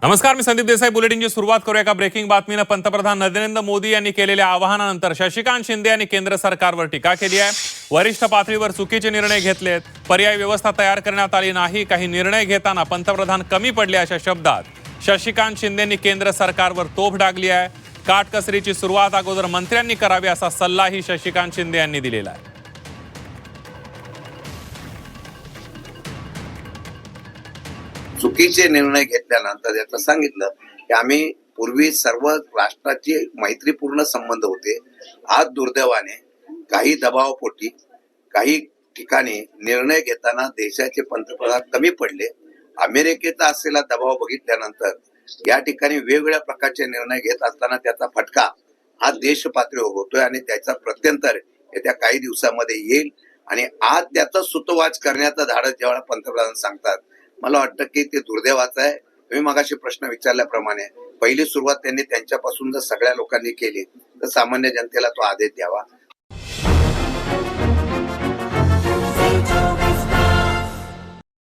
नमस्कार, मी संदीप देसाई. बुलेटिनची सुरुवात करूया एका ब्रेकिंग बातमीनं. पंतप्रधान नरेंद्र मोदी यांनी केलेल्या आवाहनानंतर शशिकांत शिंदे यांनी केंद्र सरकारवर टीका केली आहे. वरिष्ठ पातळीवर चुकीचे निर्णय घेतलेत, पर्यायी व्यवस्था तयार करण्यात आली नाही, काही निर्णय घेताना पंतप्रधान कमी पडले, अशा शब्दात शशिकांत शिंदेंनी केंद्र सरकारवर तोफ डागली आहे. काटकसरीची सुरुवात अगोदर मंत्र्यांनी करावी, असा सल्लाही शशिकांत शिंदे यांनी दिलेला आहे. चुकीचे निर्णय घेतल्यानंतर याचं सांगितलं की आम्ही पूर्वी सर्व राष्ट्राची मैत्रीपूर्ण संबंध होते. आज दुर्दैवाने काही दबावापोटी काही ठिकाणी निर्णय घेताना देशाचे पंतप्रधान कमी पडले. अमेरिकेचा असलेला दबाव बघितल्यानंतर या ठिकाणी वेगवेगळ्या प्रकारचे निर्णय घेत असताना त्याचा फटका हा देश पातळीवर होतोय आणि त्याचा प्रत्यंतर येत्या काही दिवसामध्ये येईल. आणि आज त्याचा सुतोवाच करण्याचं धाडस जेव्हा पंतप्रधान सांगतात, मला वाटतं की ते दुर्दैवाचं आहे. तुम्ही मगाशी प्रश्न विचारल्याप्रमाणे पहिली सुरुवात त्यांनी त्यांच्यापासून जर सगळ्या लोकांनी केली तर सामान्य जनतेला तो आदेश द्यावा.